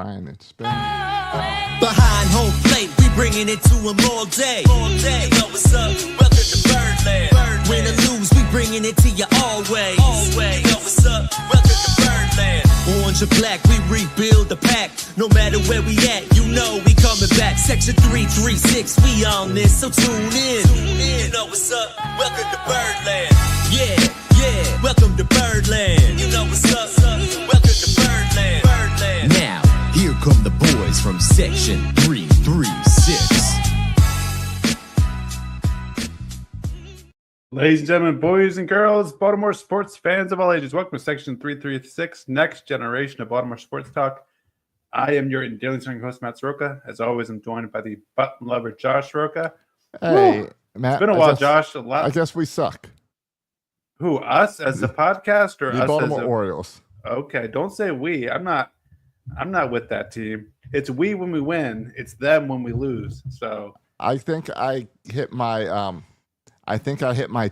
shine and spin. Behind home plate, we bringing it to them all day. You know what's up? Welcome to Birdland. Win or lose, we bringing it to you always. You know what's up? Welcome to Birdland. Orange or black, we rebuild the pack. No matter where we at, you know we coming back. Section 336, we on this, so tune in. You know what's up? Welcome to Birdland. Yeah, welcome to Birdland. You know what's up? Welcome to Birdland. Now, here come the boys from Section 336. Ladies and gentlemen, boys and girls, Baltimore sports fans of all ages, welcome to Section 336, next generation of Baltimore sports talk. I am your daily starting host, Matt Soroka. As always, I'm joined by the button lover, Josh Soroka. Hey, Woo! Matt. It's been a while, Josh. I guess we suck. Who, us as a podcast or the us Baltimore as Orioles? Okay, don't say we. I'm not with that team. It's we when we win. It's them when we lose. So I think I hit my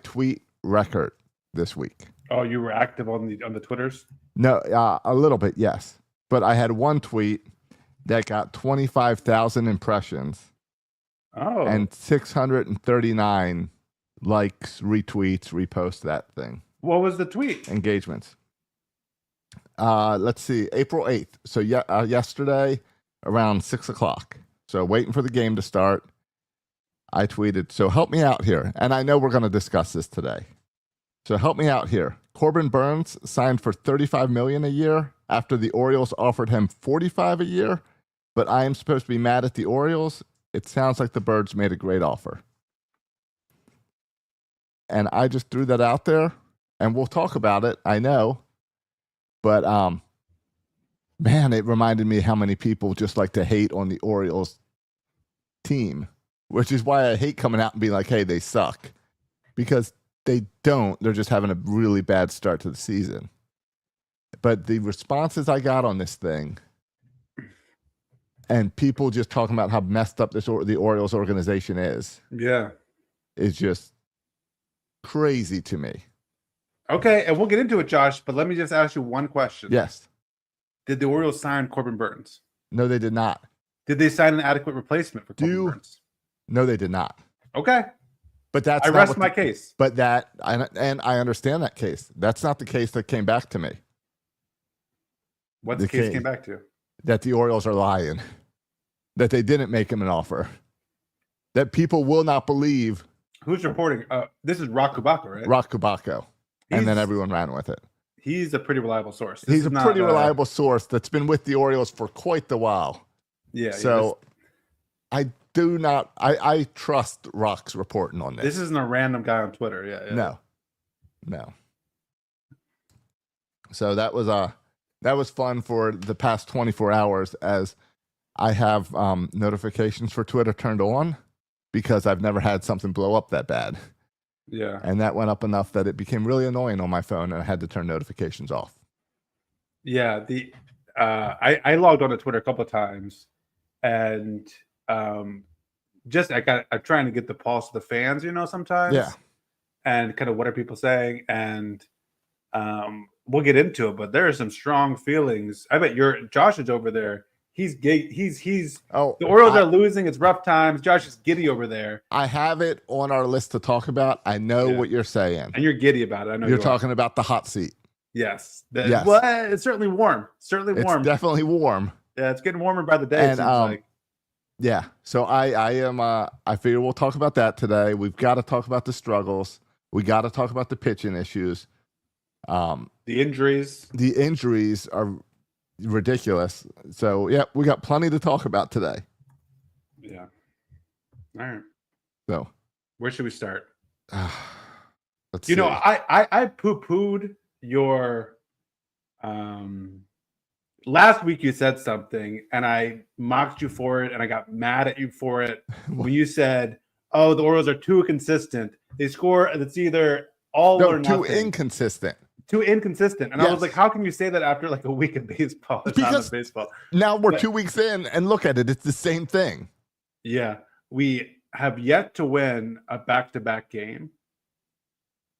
tweet record this week. Oh, you were active on the Twitters? No, a little bit, yes. But I had one tweet that got 25,000 impressions. Oh. And 639 likes, retweets, reposts, that thing. What was the tweet? Engagements. Let's see, April 8th. So yesterday around 6 o'clock. So waiting for the game to start. I tweeted, so help me out here. And I know we're going to discuss this today. So help me out here. Corbin Burns signed for $35 million a year after the Orioles offered him $45 a year. But I am supposed to be mad at the Orioles. It sounds like the Birds made a great offer. And I just threw that out there, and we'll talk about it, I know. But, man, it reminded me how many people just like to hate on the Orioles team, which is why I hate coming out and being like, hey, they suck. Because they don't. They're just having a really bad start to the season. But the responses I got on this thing, and people just talking about how messed up the Orioles organization is just crazy to me. Okay, and we'll get into it, Josh, but let me just ask you one question. Yes. Did the Orioles sign Corbin Burns? No, they did not. Did they sign an adequate replacement for Corbin Burns? No, they did not. Okay. But that's I rest my case. But I understand that case. That's not the case that came back to me. What's the case came back to? That the Orioles are lying. That they didn't make him an offer. That people will not believe. Who's reporting? This is Rock Kubaco, right? Rock Kubaco. And then everyone ran with it. He's a pretty reliable source. He's a pretty reliable source that's been with the Orioles for quite the while. Yeah. So I trust Rock's reporting on this. This isn't a random guy on Twitter. Yeah. No. So that was fun for the past 24 hours as I have notifications for Twitter turned on because I've never had something blow up that bad. Yeah. And that went up enough that it became really annoying on my phone and I had to turn notifications off. Yeah. I logged on to Twitter a couple of times and I'm trying to get the pulse of the fans, sometimes. Yeah. And kind of what are people saying? And we'll get into it, but there are some strong feelings. I bet Josh is over there. The Orioles are losing. It's rough times. Josh is giddy over there. I have it on our list to talk about. I know what you're saying. And you're giddy about it. I know you're talking about the hot seat. Yes. Yes. Well, it's certainly warm. It's definitely warm. Yeah, it's getting warmer by the day. And, yeah. So I figure we'll talk about that today. We've got to talk about the struggles. We got to talk about the pitching issues. The injuries. The injuries are ridiculous. So, yeah, we got plenty to talk about today. Yeah. All right. So, where should we start? Let's see. I poo-pooed your last week you said something and I mocked you for it and I got mad at you for it when you said, oh, the Orioles are too inconsistent. They score, it's either all or nothing. Too inconsistent. And I was like, how can you say that after like a week of baseball? Because now we're 2 weeks in and look at it. It's the same thing. Yeah. We have yet to win a back-to-back game.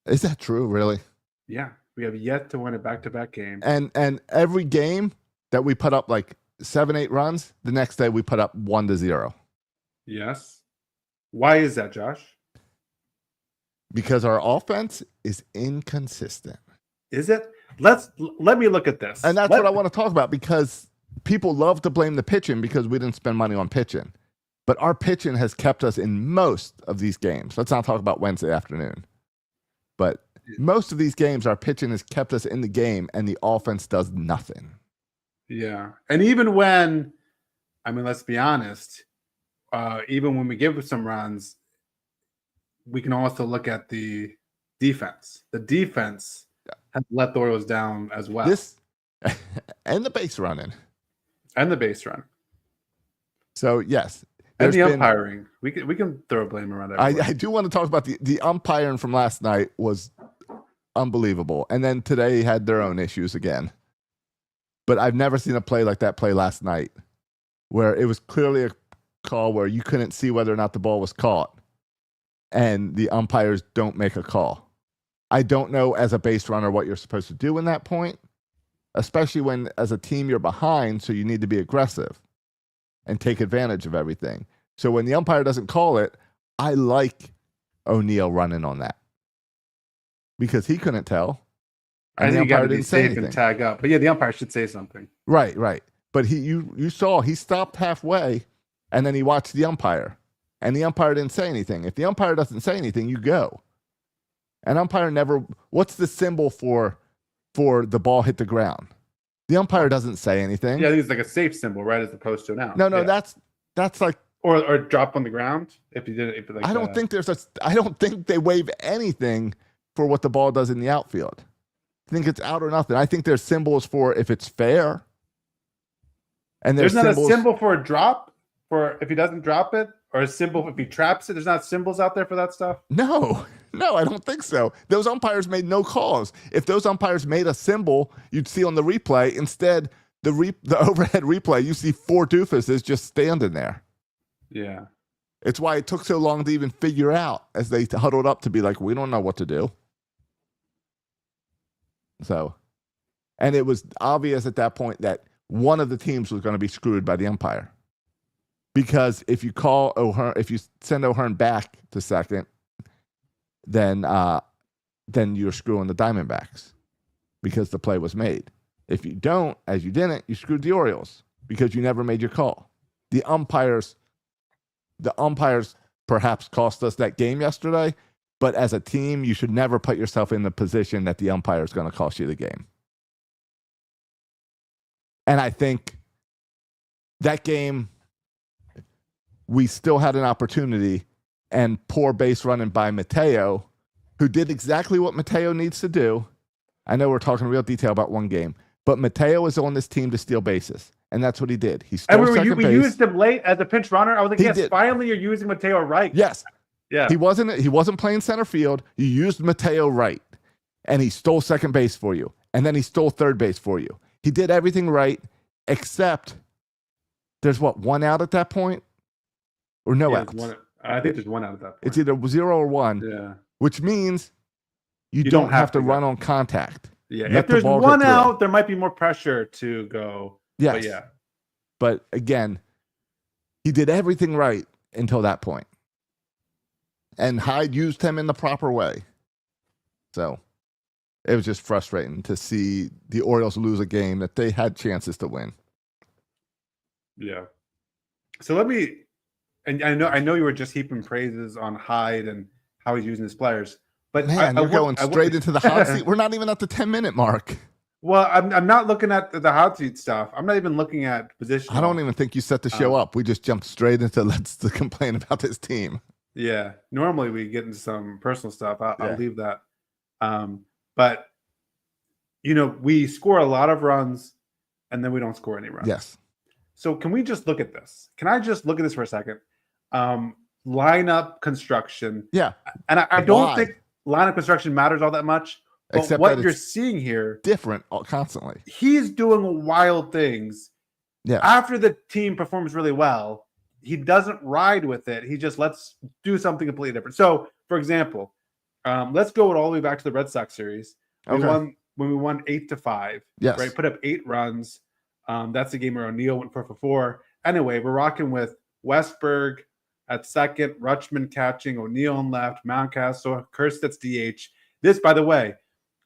Is that true, really? Yeah. We have yet to win a back-to-back game. And every game that we put up like 7-8 runs. The next day we put up 1-0. Yes. Why is that, Josh? Because our offense is inconsistent. Is it? Let me look at this. And that's what I want to talk about, because people love to blame the pitching because we didn't spend money on pitching. But our pitching has kept us in most of these games. Let's not talk about Wednesday afternoon. But most of these games, our pitching has kept us in the game, and the offense does nothing. Yeah. And even when, let's be honest, even when we give some runs, we can also look at the defense. The defense has let the Orioles down as well. And the base running. And the base run. So, yes. And the umpiring. We can throw blame around everywhere. I do want to talk about the umpiring from last night was unbelievable. And then today had their own issues again. But I've never seen a play like that play last night, where it was clearly a call where you couldn't see whether or not the ball was caught, and the umpires don't make a call. I don't know as a base runner what you're supposed to do in that point, especially when as a team you're behind, so you need to be aggressive and take advantage of everything. So when the umpire doesn't call it, I like O'Neill running on that because he couldn't tell. And the umpire didn't say anything and tag up. But yeah, the umpire should say something. Right. But you saw he stopped halfway and then he watched the umpire. And the umpire didn't say anything. If the umpire doesn't say anything, you go. An umpire never. What's the symbol for the ball hit the ground? The umpire doesn't say anything. Yeah, I think it's like a safe symbol, right, as opposed to an out. No, yeah. that's like or drop on the ground if you did it. I don't think they wave anything for what the ball does in the outfield. I think it's out or nothing. I think there's symbols for if it's fair. And there's not a symbol for a drop for if he doesn't drop it, or a symbol if he traps it. There's not symbols out there for that stuff. No, I don't think so. Those umpires made no calls. If those umpires made a symbol, you'd see on the replay. Instead, the overhead replay, you see 4 doofuses just standing there. Yeah. It's why it took so long to even figure out as they huddled up to be like, we don't know what to do. So, and it was obvious at that point that one of the teams was going to be screwed by the umpire. Because if you call O'Hearn, if you send O'Hearn back to second, then you're screwing the Diamondbacks because the play was made. If you don't, as you didn't, you screwed the Orioles because you never made your call. The umpires perhaps cost us that game yesterday, but as a team, you should never put yourself in the position that the umpire is going to cost you the game. And I think that game, we still had an opportunity, and poor base running by Mateo, who did exactly what Mateo needs to do. I know we're talking real detail about one game, but Mateo is on this team to steal bases, and that's what he did. He stole second base. We used him late as a pinch runner. I was like, yes, finally you're using Mateo right. Yes. Yeah. He wasn't playing center field. You used Mateo right, and he stole second base for you, and then he stole third base for you. He did everything right, except there's one out at that point? Or no outs? I think there's one out at that point. It's either 0 or 1. Yeah. Which means you don't have to run on contact. Yeah. If there's one out, there might be more pressure to go. Yes. But yeah. But again, he did everything right until that point. And Hyde used him in the proper way. So it was just frustrating to see the Orioles lose a game that they had chances to win. Yeah. So and I know you were just heaping praises on Hyde and how he's using his players, but man, you're going straight into the hot seat. We're not even at the 10-minute mark. Well, I'm not looking at the hot seat stuff. I'm not even looking at position. I don't even think you set the show up. We just jumped straight into let's complain about this team. Yeah. Normally we get into some personal stuff. I'll leave that. But we score a lot of runs and then we don't score any runs. Yes. So can we just look at this? Can I just look at this for a second? Lineup construction. Yeah. And I don't think lineup construction matters all that much. But except what you're seeing here, different constantly. He's doing wild things. Yeah. After the team performs really well, he doesn't ride with it. He just lets do something completely different. So, for example, let's go all the way back to the Red Sox series. When we won 8-5. Yes. Right. Put up 8 runs. That's the game where O'Neill went 4 for 4. Anyway, we're rocking with Westberg at second, Rutschman catching, O'Neill on left, Mountcastle, Kerstedt's DH. This, by the way,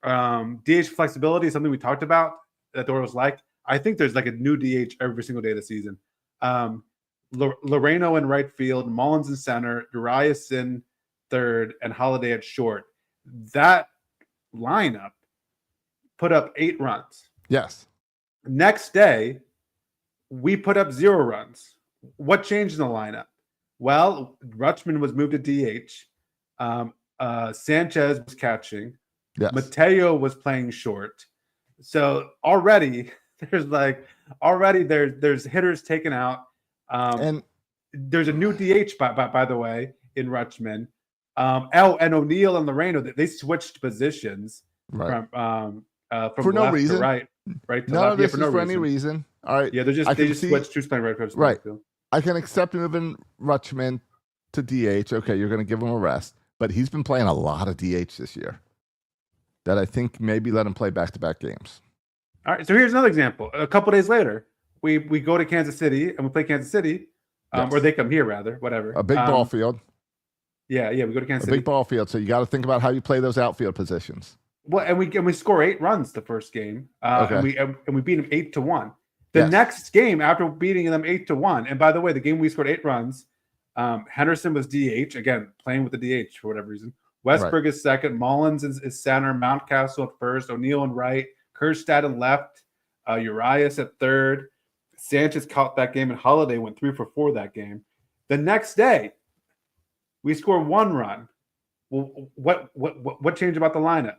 DH flexibility is something we talked about that the Orioles like. I think there's like a new DH every single day of the season. Loreno in right field, Mullins in center, Urias in third, and Holiday at short. That lineup put up 8 runs. Yes. Next day, we put up 0 runs. What changed in the lineup? Well, Rutschman was moved to DH. Sanchez was catching. Yes. Mateo was playing short. So already there's hitters taken out. And there's a new DH by the way in Rutschman. And O'Neill and Loreno, they switched positions from for no left reason. to right to no, left. This is for any reason. All right. Yeah, they just switched who's playing right field. Right. I can accept moving Rutschman to DH. Okay, you're going to give him a rest, but he's been playing a lot of DH this year. That I think maybe let him play back-to-back games. All right, so here's another example. A couple days later, we go to Kansas City and we play Kansas City, or they come here rather, whatever. A big ball field. Yeah, we go to Kansas City. A big ball field, so you got to think about how you play those outfield positions. Well, and we score 8 runs the first game, and we beat them 8-1. The next game after beating them 8-1, and by the way, the game we scored 8 runs, Henderson was DH again, playing with the DH for whatever reason. Westberg is second, Mullins is center, Mountcastle at first, O'Neill in right, Kerstad in left, Urias at third. Sanchez caught that game, and Holiday went 3 for 4 that game. The next day, we score 1 run. Well, what changed about the lineup?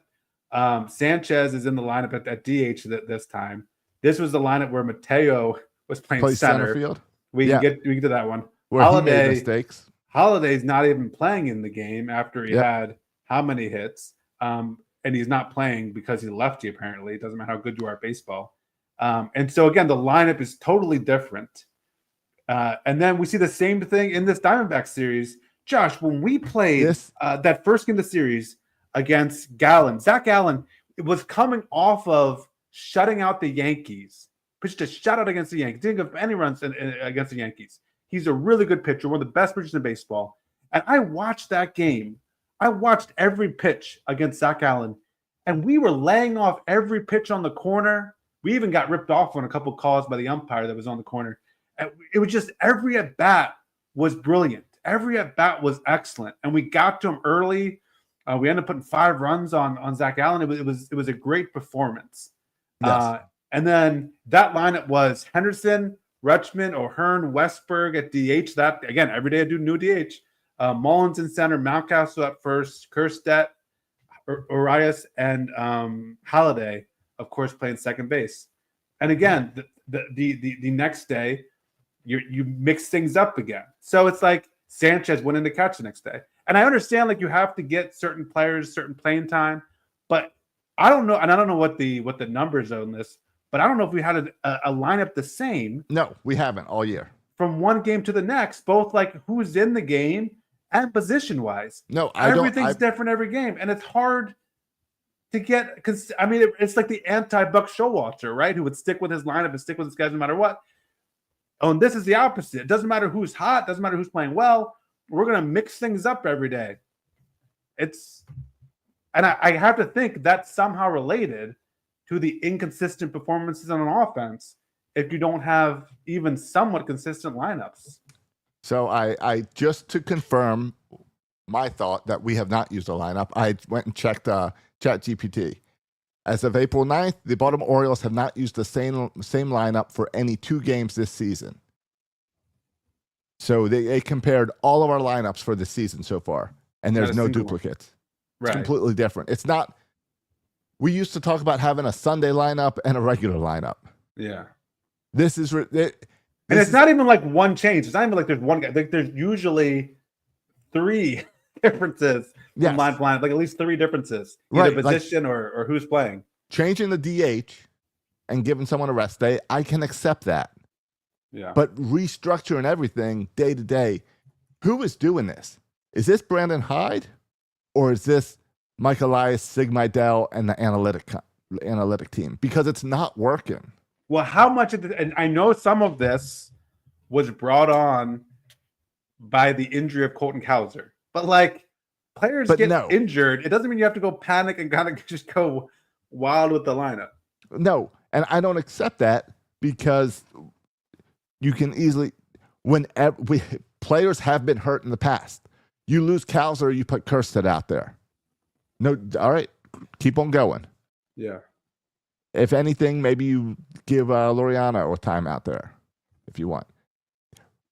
Sanchez is in the lineup at DH this time. This was the lineup where Mateo was playing center field. We can get to that one. Where he made mistakes. Holiday's not even playing in the game after he had how many hits? And he's not playing because he's a lefty, apparently. It doesn't matter how good you are at baseball. And so, again, the lineup is totally different. And then we see the same thing in this Diamondback series. Josh, when we played that first game of the series against Gallen, Zach Gallen was coming off of shutting out the Yankees. Pitched a shutout against the Yankees. Didn't give any runs against the Yankees. He's a really good pitcher, one of the best pitchers in baseball. And I watched that game. I watched every pitch against Zach Allen, and we were laying off every pitch on the corner. We even got ripped off on a couple calls by the umpire that was on the corner. And it was just every at-bat was brilliant. Every at-bat was excellent. And we got to him early. We ended up putting 5 runs on Zach Allen. It was a great performance. Yes. And then that lineup was Henderson, Rutschman, O'Hearn, Westberg at DH. That, again, every day I do new DH. Mullins in center, Mountcastle at first, Kerstedt, Urias, and Holiday, of course, playing second base. And again, the next day, you mix things up again. So it's like Sanchez went in to catch the next day. And I understand, like, you have to get certain players certain playing time, but I don't know, and I don't know what the numbers are on this, but I don't know if we had a lineup the same. No, we haven't all year. From one game to the next, both like who's in the game and position-wise. No, everything's different every game, and it's hard to get, because I mean it's like the anti-Buck Showalter, right? Who would stick with his lineup and stick with his guys no matter what. Oh, and this is the opposite. It doesn't matter who's hot, doesn't matter who's playing well. We're gonna mix things up every day. And I have to think that's somehow related to the inconsistent performances on an offense if you don't have even somewhat consistent lineups. So I just to confirm my thought that we have not used a lineup, I went and checked ChatGPT. As of April 9th, the Baltimore Orioles have not used the same lineup for any 2 games this season. So they compared all of our lineups for the season so far, and there's no duplicates. It's completely different. It's not. We used to talk about having a Sunday lineup and a regular lineup. Yeah. This is. And it's not even like one change. It's not even like there's one guy. Like there's usually 3 differences from line to line. Like at least 3 differences. Either position or who's playing. Changing the DH and giving someone a rest day, I can accept that. Yeah. But restructuring everything day to day, who is doing this? Is this Brandon Hyde? Or is this Mike Elias, Sig Mejdal, and the analytic team? Because it's not working. Well, how much of and I know some of this was brought on by the injury of Colton Cowser, but like players get injured, it doesn't mean you have to go panic and kind of just go wild with the lineup. No, and I don't accept that because you can easily, players have been hurt in the past. You lose Cowser, you put Kerstead out there. No, all right, keep on going. Yeah. If anything, maybe you give Laureano a time out there if you want.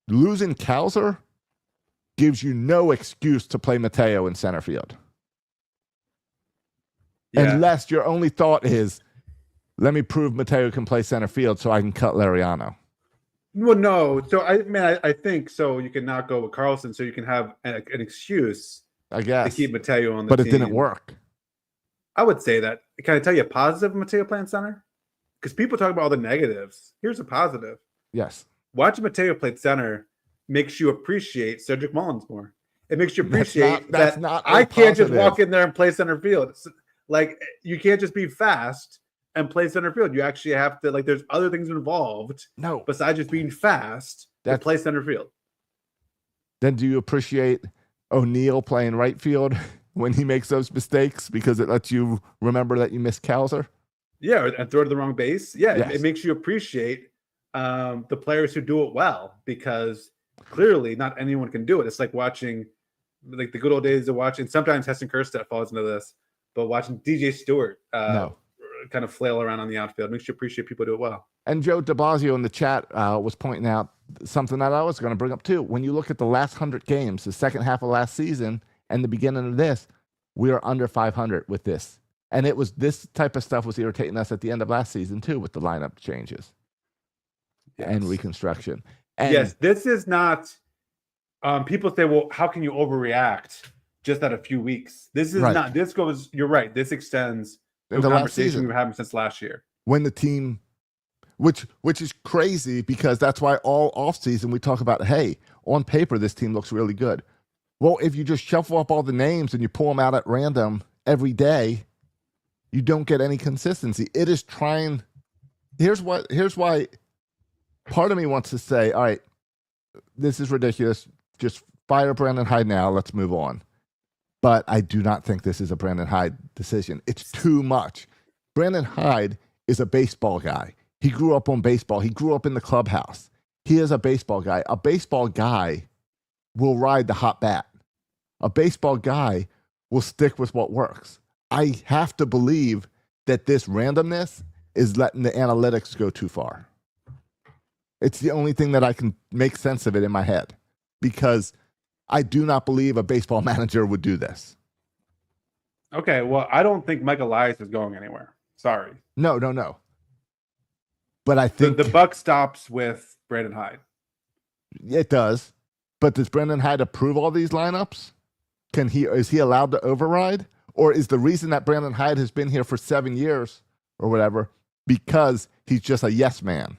Losing Cowser gives you no excuse to play Mateo in center field. Yeah. Unless your only thought is, let me prove Mateo can play center field so I can cut Laureano. Well, no. So I think so. You can not go with Carlson, so you can have an excuse, I guess, to keep Mateo on the team. But it didn't work. I would say that. Can I tell you a positive Mateo playing center? Because people talk about all the negatives. Here's a positive. Yes. Watching Mateo play center makes you appreciate Cedric Mullins more. It makes you appreciate that I can't just walk in there and play center field. It's like, you can't just be fast and play center field. You actually have to, like, there's other things involved. No. Besides just being fast to play center field. Then do you appreciate O'Neill playing right field when he makes those mistakes because it lets you remember that you missed Cowser? Yeah, and throw to the wrong base. Yeah, yes. It makes you appreciate the players who do it well, because clearly not anyone can do it. It's like watching, like the good old days of watching, sometimes Heston Kjerstad falls into this, but watching DJ Stewart kind of flail around on the outfield makes you appreciate people do it well. And Joe DeBasio in the chat was pointing out something that I was going to bring up too. When you look at the last 100 games, the second half of last season and the beginning of this, we are under 500 with this. And it was this type of stuff was irritating us at the end of last season too, with the lineup changes and reconstruction. And yes, this is not. People say, "Well, how can you overreact just at a few weeks?" This is not. This goes. You're right. This extends the conversation we've having since last year. When the team, which is crazy because that's why all offseason we talk about, hey, on paper this team looks really good. Well, if you just shuffle up all the names and you pull them out at random every day, you don't get any consistency. It is trying. Here's why part of me wants to say, all right, this is ridiculous. Just fire Brandon Hyde now. Let's move on. But I do not think this is a Brandon Hyde decision. It's too much. Brandon Hyde is a baseball guy. He grew up on baseball. He grew up in the clubhouse. He is a baseball guy. A baseball guy will ride the hot bat. A baseball guy will stick with what works. I have to believe that this randomness is letting the analytics go too far. It's the only thing that I can make sense of it in my head, because I do not believe a baseball manager would do this. Okay, well, I don't think Mike Elias is going anywhere. Sorry. No. But I think the buck stops with Brandon Hyde. It does. But does Brandon Hyde approve all these lineups? Is he allowed to override? Or is the reason that Brandon Hyde has been here for 7 years or whatever because he's just a yes man?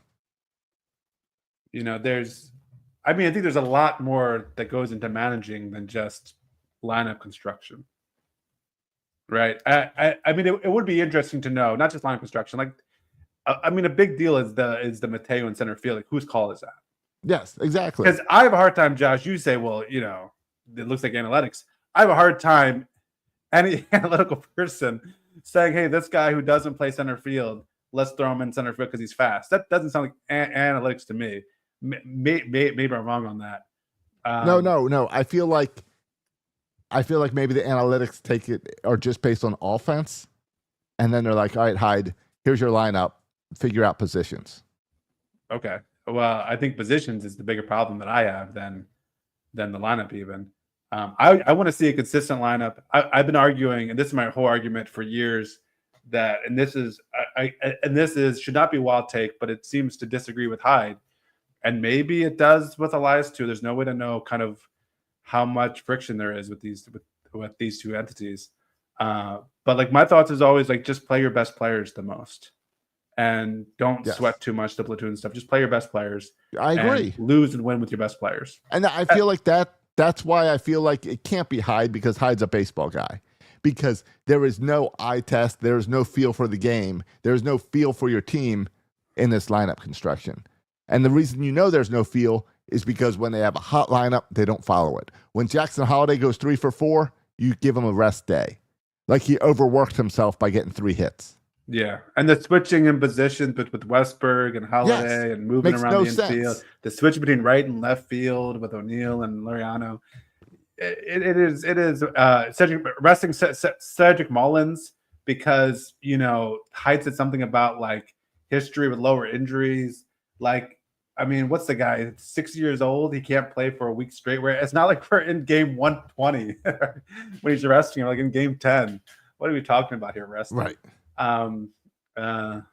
You know, I think there's a lot more that goes into managing than just lineup construction. Right. I mean, it would be interesting to know, not just lineup construction. Like, I mean, a big deal is the Mateo in center field. Like, whose call is that? Yes, exactly. Because I have a hard time, Josh. You say, well, you know, it looks like analytics. I have a hard time, any analytical person saying, hey, this guy who doesn't play center field, let's throw him in center field because he's fast. That doesn't sound like analytics to me. Maybe I'm wrong on that. No. I feel like maybe the analytics take it are just based on offense, and then they're like, all right, Hyde, here's your lineup, figure out positions. Okay. Well, I think positions is the bigger problem that I have than the lineup even. I want to see a consistent lineup. I've been arguing, and this is my whole argument for years, that and this is should not be a wild take, but it seems to disagree with Hyde. And maybe it does with Elias too. There's no way to know kind of how much friction there is with these two entities. But like my thoughts is always like just play your best players the most, and don't sweat too much the platoon stuff. Just play your best players. I agree. Lose and win with your best players. And I feel like that's why I feel like it can't be Hyde, because Hyde's a baseball guy. Because there is no eye test, there is no feel for the game, there is no feel for your team in this lineup construction. And the reason you know there's no feel is because when they have a hot lineup, they don't follow it. When Jackson Holiday goes 3 for 4, you give him a rest day. Like he overworked himself by getting 3 hits. Yeah, and the switching in positions with Westberg and Holiday and moving Makes around no the infield, sense. the switch between right and left field with O'Neill and Laureano. It is resting Cedric Mullins because Height said something about like history with lower injuries. Like, I mean, what's the guy? It's 6 years old. He can't play for a week straight. Where it's not like we're in game 120 when he's resting, or like in game 10. What are we talking about here? Resting, Right? Kind of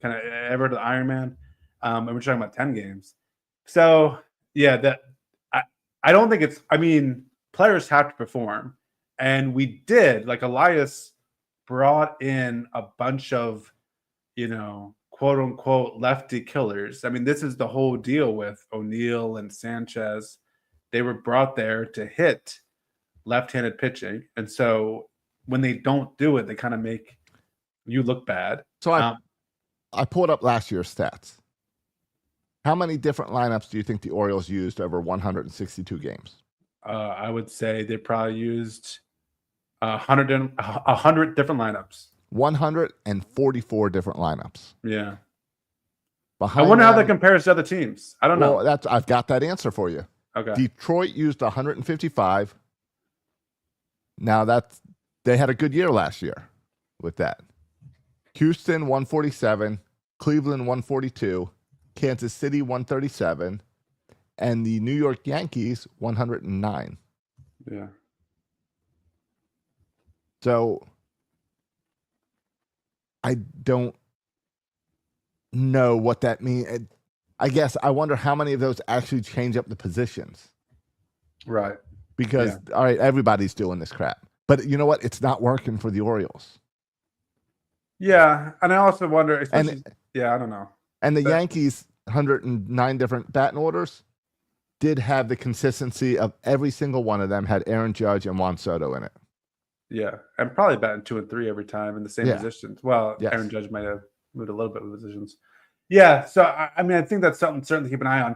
ever to the Iron Man, and we're talking about 10 games. So yeah, that I don't think it's. I mean, players have to perform, and we did. Like Elias brought in a bunch of, quote unquote lefty killers. I mean, this is the whole deal with O'Neill and Sanchez. They were brought there to hit left-handed pitching, and so when they don't do it, they kind of make you look bad. So I pulled up last year's stats. How many different lineups do you think the Orioles used over 162 games? I would say they probably used 100 different lineups. 144 different lineups. Yeah. I wonder how that compares to other teams. I don't know. I've got that answer for you. Okay. Detroit used 155. Now they had a good year last year with that. Houston 147, Cleveland 142, Kansas City 137, and the New York Yankees 109. Yeah. So I don't know what that means. I guess I wonder how many of those actually change up the positions. Right. Because, all right, everybody's doing this crap. But you know what? It's not working for the Orioles. Yeah, and I also wonder, I don't know. And the Yankees, 109 different batting orders, did have the consistency of every single one of them had Aaron Judge and Juan Soto in it. Yeah, and probably batting 2 and 3 every time in the same positions. Well, yes. Aaron Judge might have moved a little bit with positions. Yeah, so I mean, I think that's something certainly to keep an eye on.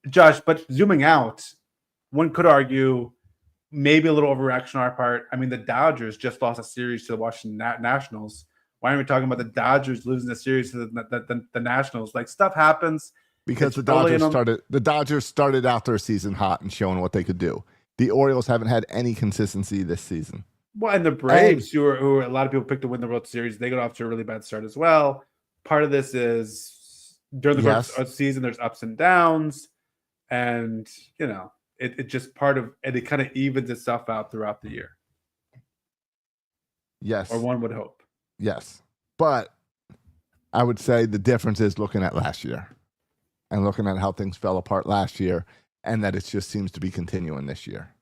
Josh, but zooming out, one could argue maybe a little overreaction on our part. I mean, the Dodgers just lost a series to the Washington Nationals. Why aren't we talking about the Dodgers losing the series to the Nationals? Like, stuff happens. Because the Dodgers started out their season hot and showing what they could do. The Orioles haven't had any consistency this season. Well, and the Braves, who a lot of people picked to win the World Series, they got off to a really bad start as well. Part of this is during the course of the season, there's ups and downs, and it just part of, and it kind of evens itself out throughout the year. Yes, or one would hope. Yes, but I would say the difference is looking at last year and looking at how things fell apart last year, and that it just seems to be continuing this year.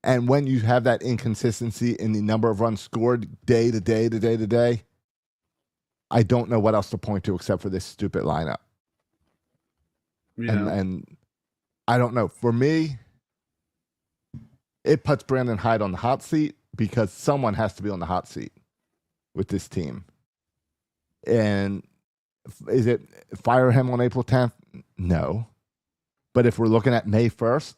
And when you have that inconsistency in the number of runs scored day to day to day to day, I don't know what else to point to except for this stupid lineup. Yeah. And I don't know. For me, it puts Brandon Hyde on the hot seat because someone has to be on the hot seat with this team. And is it fire him on April 10th? No. But if we're looking at May 1st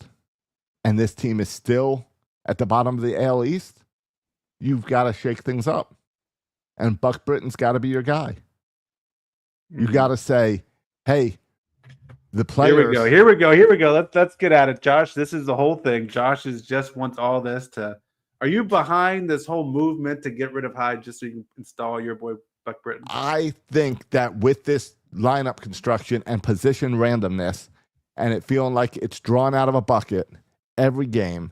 and this team is still at the bottom of the AL East, you've got to shake things up. And Buck Britton's got to be your guy. You got to say, hey, the players. Here we go. Let's get at it, Josh. This is the whole thing. Josh just wants all this to. Are you behind this whole movement to get rid of Hyde just so you can install your boy Buck Britton? I think that with this lineup construction and position randomness, and it feeling like it's drawn out of a bucket every game,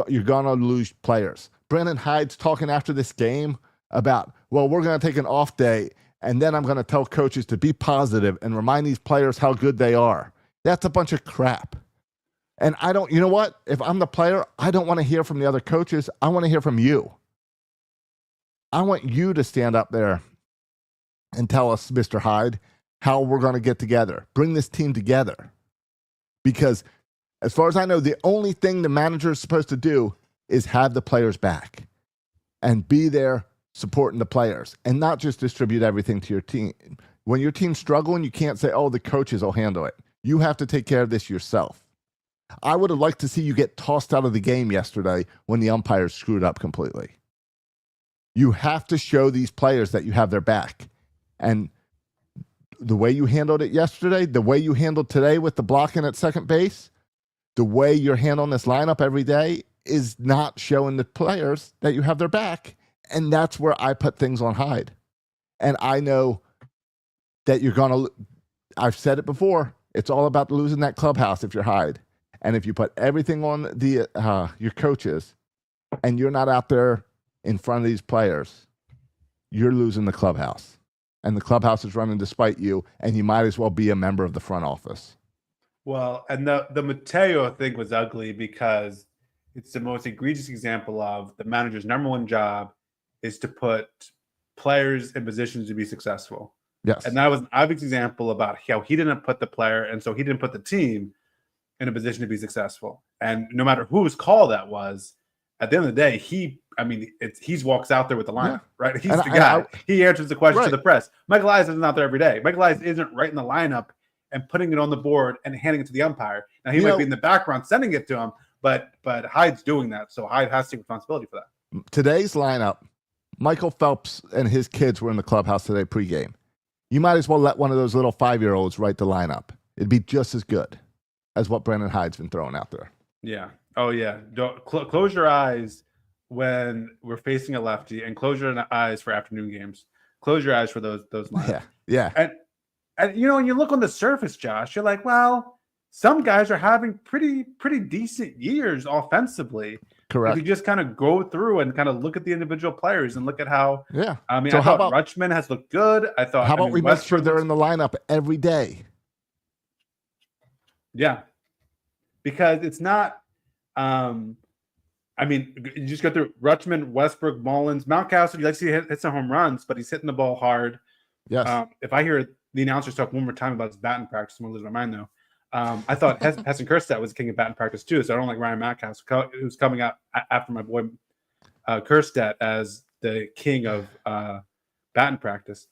you're going to lose players. Brandon Hyde's talking after this game about, well, we're going to take an off day, and then I'm going to tell coaches to be positive and remind these players how good they are. That's a bunch of crap. And you know what? If I'm the player, I don't want to hear from the other coaches. I want to hear from you. I want you to stand up there and tell us, Mr. Hyde, how we're going to get together. Bring this team together. Because as far as I know, the only thing the manager is supposed to do is have the players back and be there supporting the players and not just distribute everything to your team. When your team's struggling, you can't say, oh, the coaches will handle it. You have to take care of this yourself. I would have liked to see you get tossed out of the game yesterday when the umpires screwed up completely. You have to show these players that you have their back. And the way you handled it yesterday, the way you handled today with the blocking at second base, the way you're handling this lineup every day is not showing the players that you have their back. And that's where I put things on Hyde. And I know that you're going to, I've said it before, it's all about losing that clubhouse if you're Hyde. And if you put everything on the your coaches and you're not out there in front of these players, you're losing the clubhouse. And the clubhouse is running despite you, and you might as well be a member of the front office. Well, and the Mateo thing was ugly because it's the most egregious example of the manager's number one job is to put players in positions to be successful. Yes. And that was an obvious example about how he didn't put the player, and so he didn't put the team in a position to be successful. And no matter whose call that was, at the end of the day, he walks out there with the lineup, right? He's the guy. He answers the question to the press. Michael Elias isn't out there every day. Michael Elias isn't writing the lineup and putting it on the board and handing it to the umpire. Now, he might be in the background sending it to him, but Hyde's doing that, so Hyde has to take responsibility for that. Today's lineup, Michael Phelps and his kids were in the clubhouse today pregame. You might as well let one of those little 5-year-olds write the lineup. It'd be just as good as what Brandon Hyde's been throwing out there. Yeah. Oh, yeah. Close your eyes when we're facing a lefty, and close your eyes for afternoon games. Close your eyes for those lineups. Yeah. And you know, when you look on the surface, Josh, you're like, well, some guys are having pretty decent years offensively. Correct. If you just kind of go through and kind of look at the individual players and look at how. Yeah. I mean, so I thought Rutschman has looked good. I thought. How about we make sure they're in the lineup every day? Yeah, because it's not. I mean, you just go through Rutschman, Westbrook, Mullins, Mountcastle. You like to see hit some home runs, but he's hitting the ball hard. Yes. If I hear the announcers talk one more time about his batting practice, I'm gonna lose my mind though. I thought Heston Kjerstad was king of batting practice too, so I don't like Ryan Mountcastle, who's coming out after my boy Kjerstad as the king of batting practice.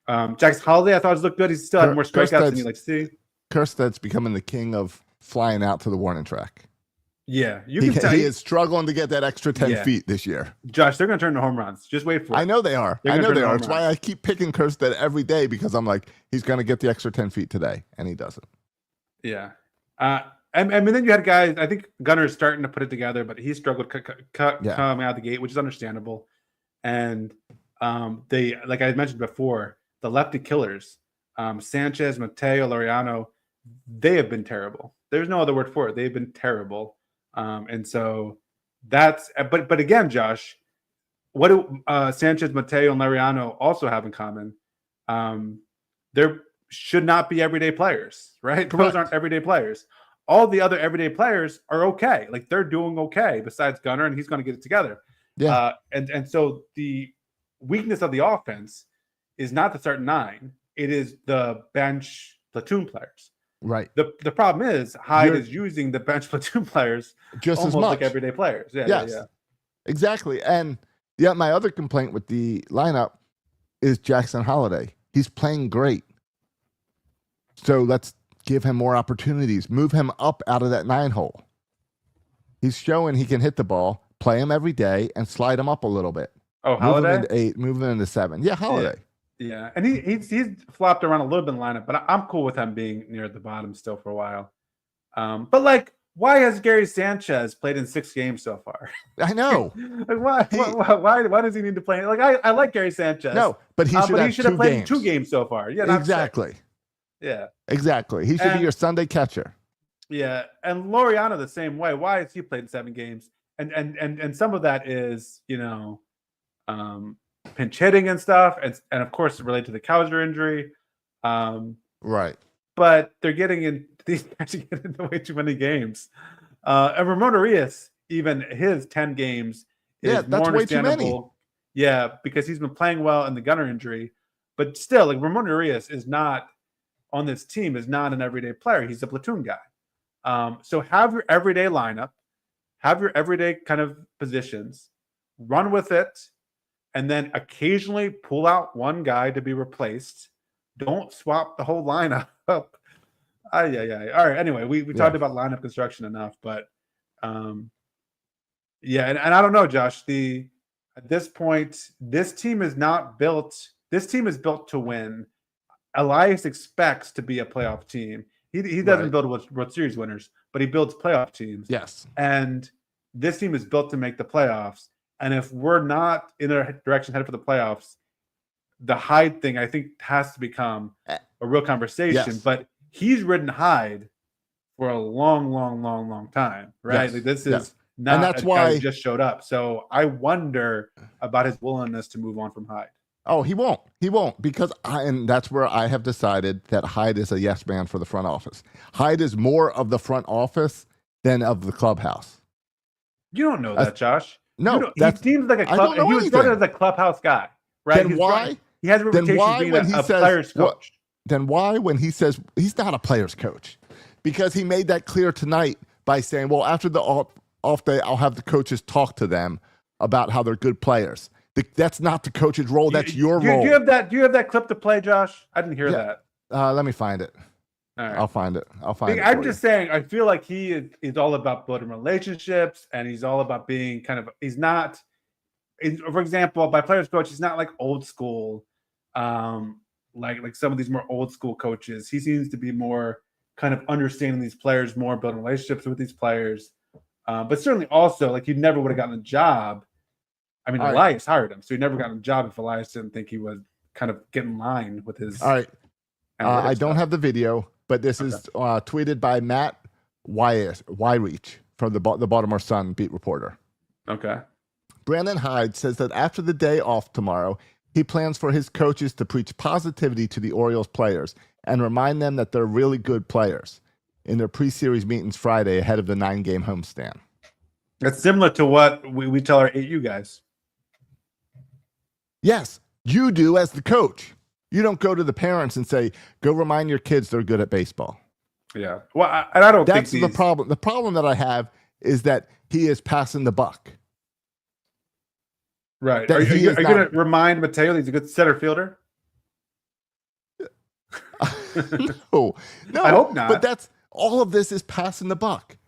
Jackson Holiday, I thought looked good. He's still had more strikeouts than you like to see. Kjerstad's becoming the king of flying out to the warning track. Yeah, he is struggling to get that extra 10 feet this year. Josh, they're going to turn to home runs. Just wait for it. I know they are. It's why I keep picking Kjerstad every day, because I'm like, he's going to get the extra 10 feet today, and he doesn't. Yeah. And then you had guys, I think Gunner's starting to put it together, but he struggled coming out of the gate, which is understandable. And they, like I mentioned before, the lefty killers, Sanchez, Mateo, Laureano, they have been terrible. There's no other word for it. They've been terrible. And so that's, but again, Josh, what do Sanchez, Mateo, and Laureano also have in common? They're should not be everyday players, right? Correct. Those aren't everyday players. All the other everyday players are okay. Like, they're doing okay besides Gunner, and he's going to get it together. Yeah. And so the weakness of the offense is not the starting 9. It is the bench platoon players. Right. The problem is Hyde is using the bench platoon players just almost as much like everyday players. Yeah. Exactly. And my other complaint with the lineup is Jackson Holiday. He's playing great. So let's give him more opportunities. Move him up out of that 9 hole. He's showing he can hit the ball. Play him every day and slide him up a little bit. Oh, Holiday? Move him into 8, move him into 7. Yeah, Holiday. Yeah. And he's flopped around a little bit in the lineup, but I'm cool with him being near the bottom still for a while. But like, why has Gary Sanchez played in 6 games so far? I know. Like, why does he need to play? Like, I like Gary Sanchez. No, but he should have played 2 games so far. Yeah, exactly. Yeah, exactly. He should be your Sunday catcher. Yeah, and Laureano the same way. Why has he played 7 games? And some of that is, pinch hitting and stuff, and of course related to the Cowser injury. Right. But they're getting in these guys are getting into way too many games. And Ramon Arias, even his 10 games is more understandable. Yeah, because he's been playing well in the Gunner injury, but still, like, Ramon Arias is not on this team, is not an everyday player. He's a platoon guy. So have your everyday lineup, have your everyday kind of positions, run with it, and then occasionally pull out one guy to be replaced. Don't swap the whole lineup up. All right. Anyway, we talked about lineup construction enough, but yeah, and I don't know, Josh. At this point, this team is not built. This team is built to win. Elias expects to be a playoff team. He doesn't build World Series winners, but he builds playoff teams. Yes. And this team is built to make the playoffs. And if we're not in a direction headed for the playoffs, the Hyde thing, I think, has to become a real conversation. Yes. But he's ridden Hyde for a long time, right? Yes. Like this is not, and that's why he just showed up. So I wonder about his willingness to move on from Hyde. Oh, he won't. He won't, because and that's where I have decided that Hyde is a yes man for the front office. Hyde is more of the front office than of the clubhouse. You don't know that, Josh. No, he seems like a club. He was started as a clubhouse guy, right? Then why? He has a reputation of being a player's coach. Then why, when he says he's not a player's coach, because he made that clear tonight by saying, "Well, after the off day, I'll have the coaches talk to them about how they're good players." That's not the coach's role. That's your role. Do you have that clip to play, Josh? I didn't hear that. Let me find it. All right. I'll find it. I'm just saying, I feel like he is all about building relationships, and he's all about being he's not, for example, by players coach, he's not like old school, like some of these more old school coaches. He seems to be more kind of understanding these players more, building relationships with these players. But certainly also, like, you never would have gotten a job. I mean, Elias hired him, so he never got a job if Elias didn't think he would kind of get in line with his. All right. I don't have the video, but this is tweeted by Matt Wyreach from the Baltimore Sun beat reporter. Okay. Brandon Hyde says that after the day off tomorrow, he plans for his coaches to preach positivity to the Orioles players and remind them that they're really good players in their pre-series meetings Friday ahead of the 9-game homestand. That's similar to what we tell our 8U guys. Yes, you do as the coach. You don't go to the parents and say, "Go remind your kids they're good at baseball." Yeah. Well, I don't think that's the problem. The problem that I have is that he is passing the buck. Right. Are you going to remind Mateo he's a good center fielder? No. I hope not. But that's all of this is passing the buck.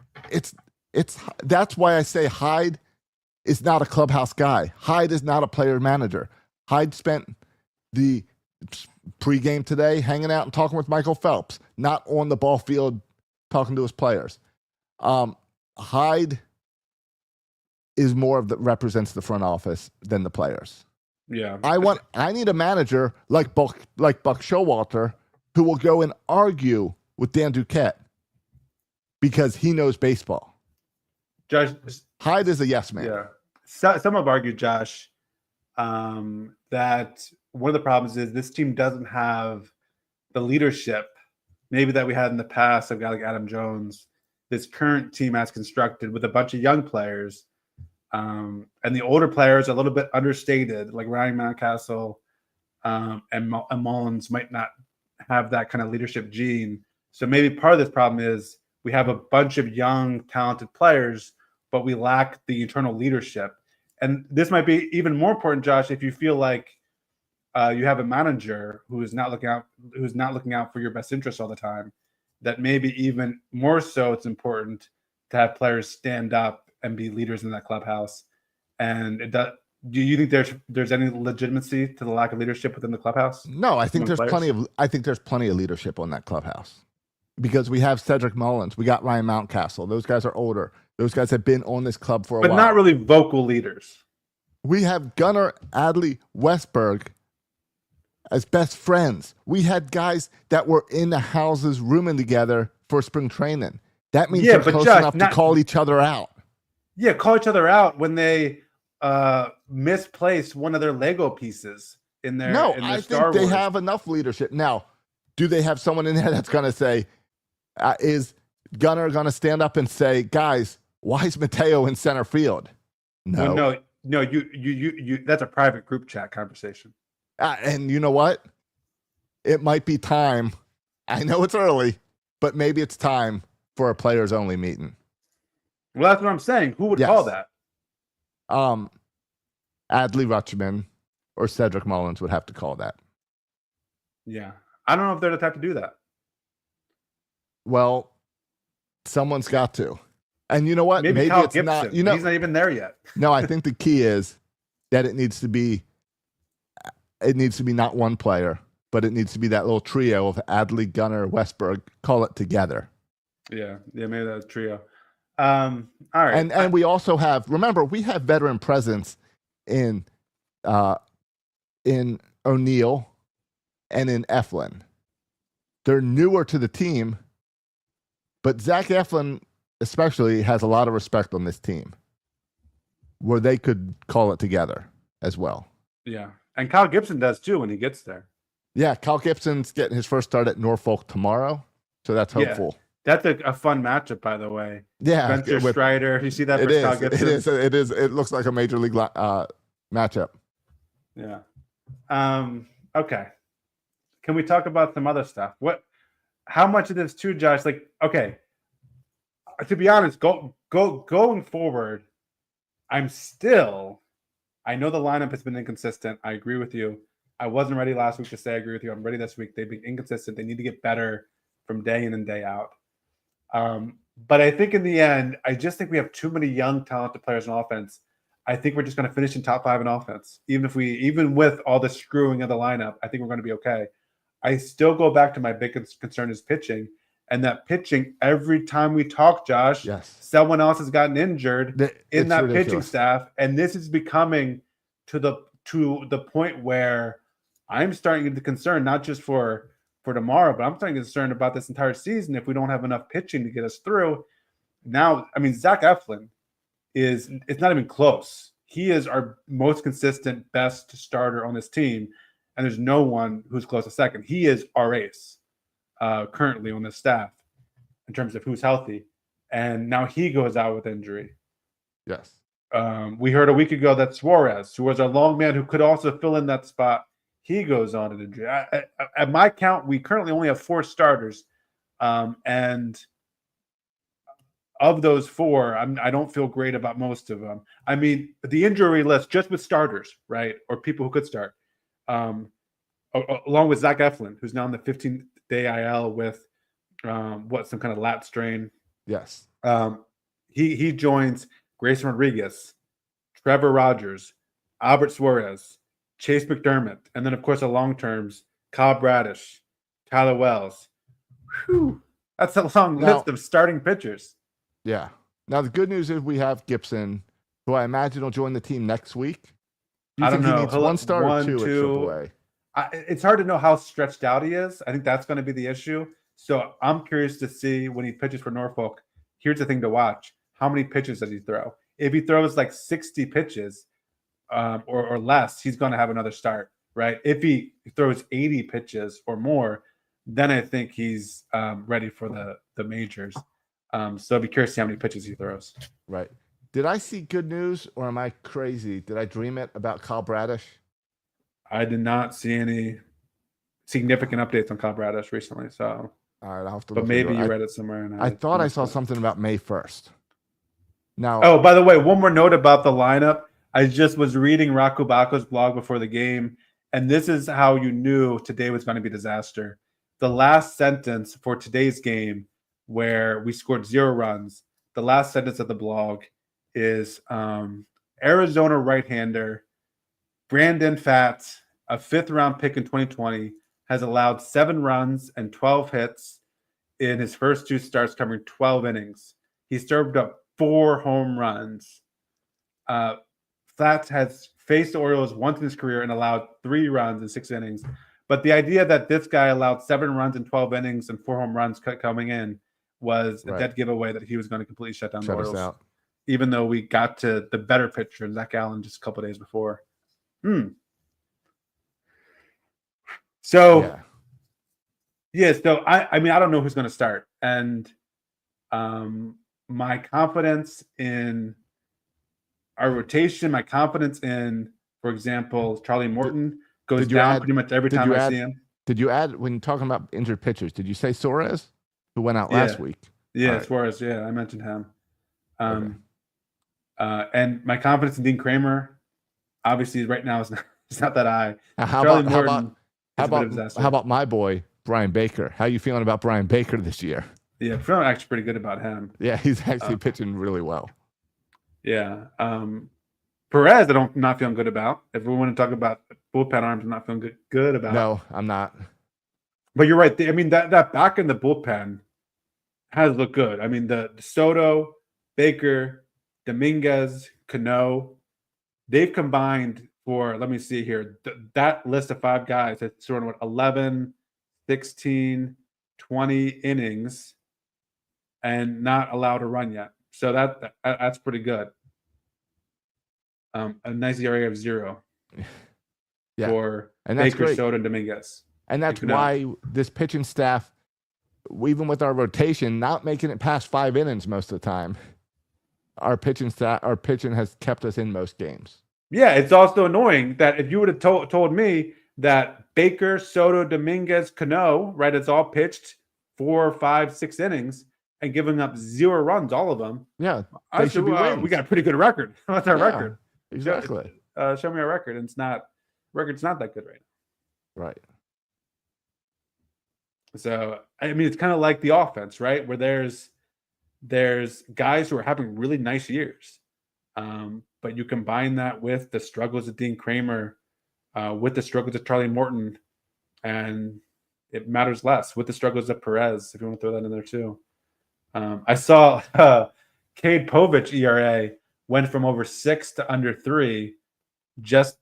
That's why I say Hyde is not a clubhouse guy. Hyde is not a player manager. Hyde spent the pregame today hanging out and talking with Michael Phelps, not on the ball field talking to his players. Hyde is more of represents the front office than the players. Yeah. I need a manager like Buck Showalter who will go and argue with Dan Duquette because he knows baseball. Josh, Hyde is a yes man. Yeah. Some have argued, Josh, that one of the problems is this team doesn't have the leadership maybe that we had in the past. I've got like Adam Jones. This current team has constructed with a bunch of young players, and the older players are a little bit understated, like Ryan Mountcastle and Mullins might not have that kind of leadership gene. So maybe part of this problem is we have a bunch of young, talented players, but we lack the internal leadership. And this might be even more important, Josh, if you feel like you have a manager who is not looking out for your best interests all the time. That maybe even more so, it's important to have players stand up and be leaders in that clubhouse. And do you think there's any legitimacy to the lack of leadership within the clubhouse? No, I think there's plenty of leadership on that clubhouse because we have Cedric Mullins, we got Ryan Mountcastle. Those guys are older. Those guys have been on this club for a while. But not really vocal leaders. We have Gunnar Adley Westberg as best friends. We had guys that were in the houses rooming together for spring training. That means they're close enough to call each other out. Yeah, call each other out when they misplaced one of their Lego pieces in their I think they have enough leadership. Now, do they have someone in there that's going to say, is Gunnar going to stand up and say, guys, why is Mateo in center field? No. Well, no, you that's a private group chat conversation. And you know what? It might be time. I know it's early, but maybe it's time for a players only meeting. Well, that's what I'm saying. Who would call that? Adley Rutschman or Cedric Mullins would have to call that. Yeah. I don't know if they're the type to do that. Well, someone's got to. And you know what? Maybe Kyle it's Gibson. not. He's not even there yet. No, I think the key is that it needs to be not one player, but it needs to be that little trio of Adley, Gunnar, Westberg. Call it together. Yeah, maybe that's a trio. All right. And we also have, remember, we have veteran presence in O'Neill and in Eflin. They're newer to the team, but Zach Eflin especially has a lot of respect on this team where they could call it together as well. Yeah. And Kyle Gibson does too when he gets there. Yeah, Kyle Gibson's getting his first start at Norfolk tomorrow, so that's hopeful. Yeah. That's a fun matchup, by the way. Yeah. Spencer Strider. You see that for Kyle Gibson? It is. It looks like a major league matchup. Yeah. Okay. Can we talk about some other stuff? How much of this too, Josh? Like, okay. To be honest, going forward, I know the lineup has been inconsistent. I agree with you. I wasn't ready last week to say I agree with you. I'm ready this week. They've been inconsistent. They need to get better from day in and day out. But I think in the end, I just think we have too many young, talented players in offense. I think we're just going to finish in top 5 in offense. Even with all the screwing of the lineup, I think we're going to be okay. I still go back to my big concern is pitching. And that pitching, every time we talk, Josh, yes, someone else has gotten injured in that ridiculous. Pitching staff. And this is becoming to the point where I'm starting to get concerned, not just for tomorrow, but I'm starting to get concerned about this entire season if we don't have enough pitching to get us through. Now, I mean, Zach Eflin it's not even close. He is our most consistent, best starter on this team, and there's no one who's close to second. He is our ace currently on this staff in terms of who's healthy, and now he goes out with injury. Yes. We heard a week ago that Suarez, who was our long man who could also fill in that spot, he goes on an injury. At my count, we currently only have 4 starters, and of those 4, I don't feel great about most of them. I mean, the injury list, just with starters, right, or people who could start, along with Zach Eflin, who's now in the 15-day IL with some kind of lat strain. Yes. He joins Grayson Rodriguez, Trevor Rogers, Albert Suarez, Chase McDermott, and then, of course, the long terms, Kyle Bradish, Tyler Wells. Whew, that's a long list of starting pitchers. Yeah. Now, the good news is we have Gibson, who I imagine will join the team next week. I don't know. He needs one start or two at AAA? It's hard to know how stretched out he is. I think that's going to be the issue. So I'm curious to see when he pitches for Norfolk. Here's the thing to watch. How many pitches does he throw? If he throws like 60 pitches or less, he's going to have another start, right? If he throws 80 pitches or more, then I think he's ready for the majors. So I'd be curious to see how many pitches he throws. Right. Did I see good news or am I crazy? Did I dream it about Kyle Bradish? I did not see any significant updates on Kyle Bradish recently. So, all right, I'll have to. But maybe you read it somewhere. And I thought I saw something about May 1st. Now, oh, by the way, one more note about the lineup. I just was reading Rakubako's blog before the game, and this is how you knew today was going to be a disaster. The last sentence for today's game, where we scored 0 runs, the last sentence of the blog is Arizona right-hander Brandon Pfaadt, a 5th-round pick in 2020, has allowed 7 runs and 12 hits in his first 2 starts, covering 12 innings. He served up 4 home runs. Pfaadt has faced the Orioles once in his career and allowed 3 runs in 6 innings. But the idea that this guy allowed 7 runs in 12 innings and 4 home runs coming in was a dead giveaway that he was going to completely shut down the Orioles. Even though we got to the better pitcher, Zach Allen, just a couple days before. So, so I mean, I don't know who's going to start. And my confidence in our rotation, my confidence in, for example, Charlie Morton goes down pretty much every time I see him. Did you add, when talking about injured pitchers, did you say Suarez, who went out last week? Yeah, Suarez. Yeah, I mentioned him. And my confidence in Dean Kramer, obviously, right now is It's not that high. How about my boy Brian Baker? How you feeling about Brian Baker this year? Yeah, I'm feeling actually pretty good about him. Yeah, he's actually pitching really well. Yeah. Perez, I'm not feeling good about. If we want to talk about bullpen arms, I'm not feeling good about. No, I'm not. But you're right. I mean, that back in the bullpen has looked good. I mean, the Soto, Baker, Dominguez, Cano, they've combined for, let me see here, that list of 5 guys that's sort of 11, 16, 20 innings and not allowed to run yet. So that's pretty good. A nice ERA of 0 for Baker, Soto, and Dominguez. And that's why this pitching staff, even with our rotation, not making it past 5 innings most of the time, our pitching has kept us in most games. Yeah, it's also annoying that if you would have told me that Baker, Soto, Dominguez, Cano, right, it's all pitched 4, 5, 6 innings and giving up 0 runs, all of them. Yeah, I said, we got a pretty good record. What's our record? Exactly. Show me our record. And record's not that good right now. Right. So, I mean, it's kind of like the offense, right? Where there's guys who are having really nice years. But you combine that with the struggles of Dean Kramer, with the struggles of Charlie Morton, and it matters less with the struggles of Perez, if you want to throw that in there too. I saw Cade Povich ERA went from over 6 to under 3 just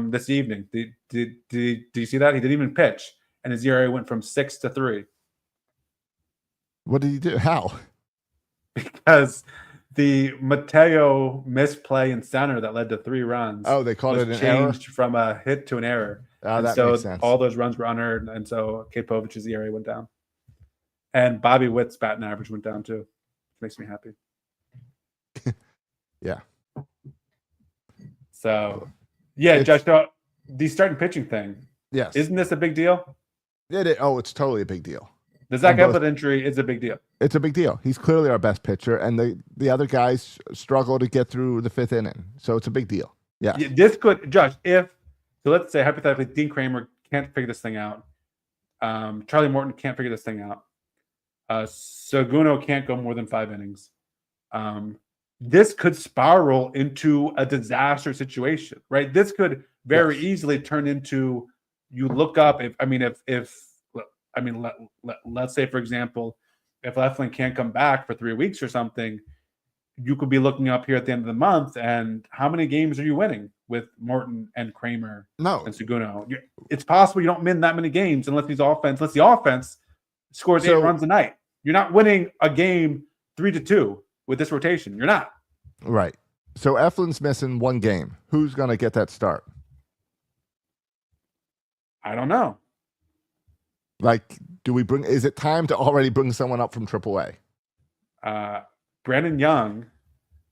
this evening. Did you see that? He didn't even pitch, and his ERA went from 6 to 3. What did he do? How? Because the Mateo misplay in center that led to 3 runs. Oh, they called it an changed error? from a hit to an error. That so makes sense. All those runs were unearned, and so Cade Povich's ERA went down. And Bobby Witt's batting average went down too. Makes me happy. Yeah. So, yeah, Josh, the starting pitching thing. Yes. Isn't this a big deal? It's totally a big deal. The Zach Eflin injury is a big deal. It's a big deal. He's clearly our best pitcher, and the other guys struggle to get through the 5th inning. So it's a big deal. Yeah. This could, Josh, so let's say hypothetically Dean Kramer can't figure this thing out. Charlie Morton can't figure this thing out. Seguno can't go more than 5 innings. This could spiral into a disaster situation, right? This could very easily turn into, you look up, let's say, for example, if Eflin can't come back for 3 weeks or something, you could be looking up here at the end of the month, and how many games are you winning with Morton and Kramer and Seguno? It's possible you don't win that many games unless the offense scores 8 runs a night. You're not winning a game 3-2 with this rotation. You're not. Right. So Eflin's missing 1 game. Who's going to get that start? I don't know. Like, is it time to already bring someone up from AAA? Brandon Young.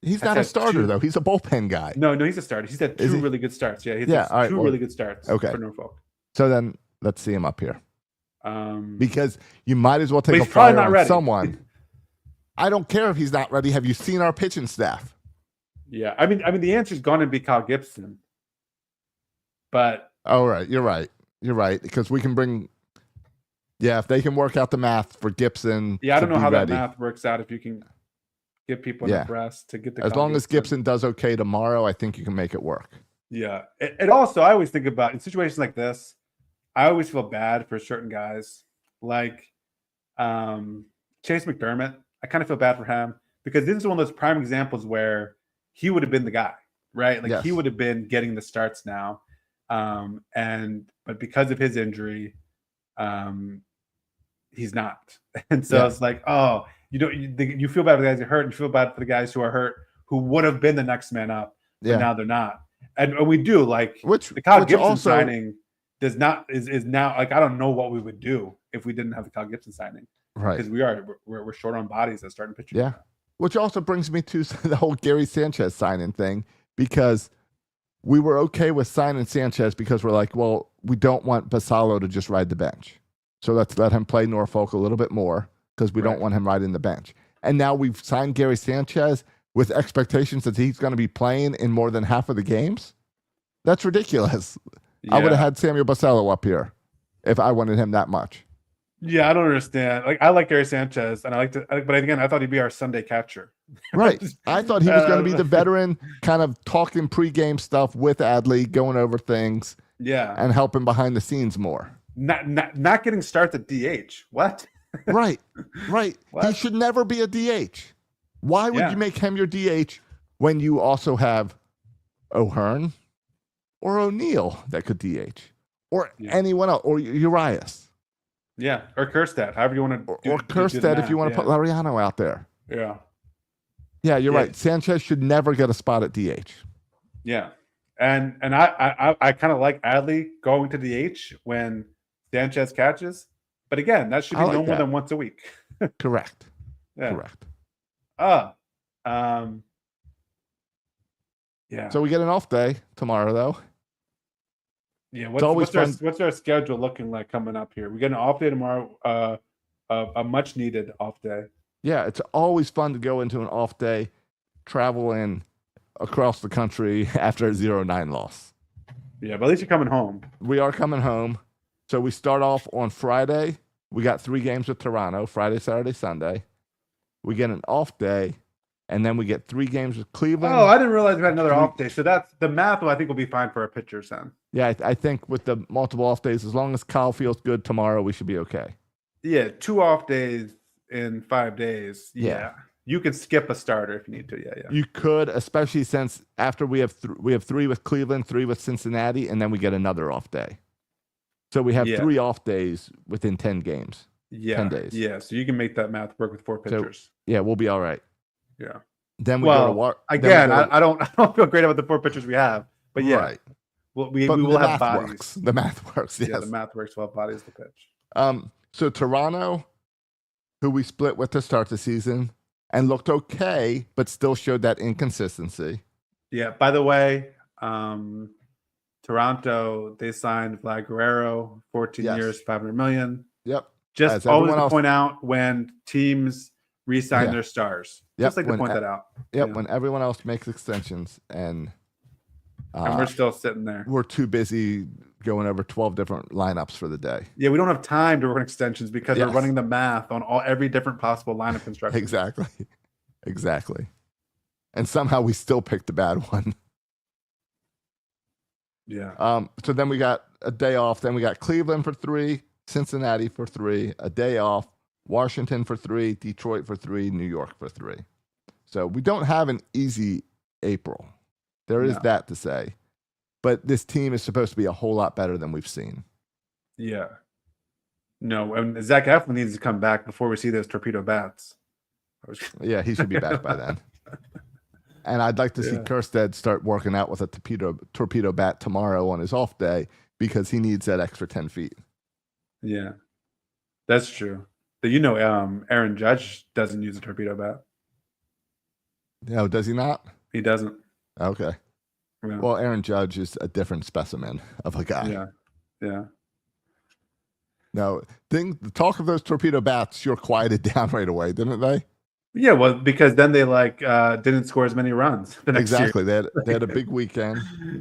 He's not a starter, though. He's a bullpen guy. No, he's a starter. He's had 2 really good starts. Yeah, he's had 2 really good starts for Norfolk. So then let's see him up here. Because you might as well take a flyer on someone. I don't care if he's not ready. Have you seen our pitching staff? Yeah, I mean, the answer's going to be Kyle Gibson. But right, you're right, because we can bring. Yeah, if they can work out the math for Gibson. Yeah, I don't know how that math works out. If you can give people enough rest to get the. As long as Gibson does okay tomorrow, I think you can make it work. Yeah, it also, I always think about in situations like this, I always feel bad for certain guys like Chase McDermott. I kind of feel bad for him because this is one of those prime examples where he would have been the guy, right? Like he would have been getting the starts now. But because of his injury, he's not. And so it's like, you feel bad for the guys who are hurt, and you feel bad for the guys who are hurt who would have been the next man up. But now they're not. And we do the Kyle Gibson signing is now like, I don't know what we would do if we didn't have the Kyle Gibson signing. Right. Because we're short on bodies as starting pitchers. Yeah. Which also brings me to the whole Gary Sanchez signing thing, because we were okay with signing Sanchez because we're like, well, we don't want Basallo to just ride the bench. So let's let him play Norfolk a little bit more because we don't want him riding the bench. And now we've signed Gary Sanchez with expectations that he's going to be playing in more than half of the games. That's ridiculous. I would have had Samuel Basello up here if I wanted him that much. Yeah, I don't understand. Like, I like Gary Sanchez, and but again, I thought he'd be our Sunday catcher. Right. I thought he was going to be the veteran, kind of talking pregame stuff with Adley, going over things, and helping behind the scenes more. Not getting starts at DH. What? Right. What? He should never be a DH. Why would you make him your DH when you also have O'Hearn or O'Neill that could DH, or anyone else, or Urias? Yeah, or Kerstead, however you want to do. Or Kerstead if you want to put Laureano out there. Yeah. Yeah, you're right. Sanchez should never get a spot at DH. Yeah. And I kind of like Adley going to DH when Sanchez catches. But again, that should be no more than once a week. Correct. Yeah. Correct. Yeah. So we get an off day tomorrow, though. Yeah. What's our schedule looking like coming up here? We get an off day tomorrow. A much needed off day. Yeah, it's always fun to go into an off day, travel in across the country after a 0-9 loss. Yeah, but at least you're coming home. We are coming home. So we start off on Friday. We got 3 games with Toronto, Friday, Saturday, Sunday. We get an off day, and then we get 3 games with Cleveland. Oh, I didn't realize we had another off day. So that's the math, I think, will be fine for our pitchers then. Yeah, I think with the multiple off days, as long as Kyle feels good tomorrow, we should be okay. Yeah, 2 off days in 5 days. Yeah. You could skip a starter if you need to. Yeah. You could, especially since after we have 3 with Cleveland, 3 with Cincinnati, and then we get another off day. So we have 3 off days within 10 games. 10 days. Yeah, so you can make that math work with 4 pitchers. So, yeah, we'll be all right. Yeah. Then we go to again, I don't feel great about the 4 pitchers we have, but yeah. Right. We will have bodies. Works. The math works. Yes. Yeah, the math works. We'll have bodies to pitch. So Toronto, who we split with to start the season, and looked okay, but still showed that inconsistency. Yeah. By the way, Toronto, they signed Vlad Guerrero, 14 years, $500 million. Yep. Just always to point out when teams re-sign their stars. Just like to point that out. Yep. When everyone else makes extensions and we're still sitting there. We're too busy going over 12 different lineups for the day. Yeah, we don't have time to work on extensions because we're running the math on every different possible lineup construction. Exactly. And somehow we still picked the bad one. Yeah. So then we got a day off. Then we got Cleveland for 3, Cincinnati for 3, a day off, Washington for 3, Detroit for 3, New York for 3. So we don't have an easy April. There is that to say. But this team is supposed to be a whole lot better than we've seen. Yeah. No, and Zach Eflin needs to come back before we see those torpedo bats. Yeah, he should be back by then. And I'd like to see Kerstead start working out with a torpedo bat tomorrow on his off day because he needs that extra 10 feet. Yeah, that's true. But Aaron Judge doesn't use a torpedo bat. No, does he not? He doesn't. Okay. Yeah. Well, Aaron Judge is a different specimen of a guy. Yeah. No, the talk of those torpedo bats sure quieted down right away, didn't they? Yeah, well, because then they didn't score as many runs the next year. They had a big weekend.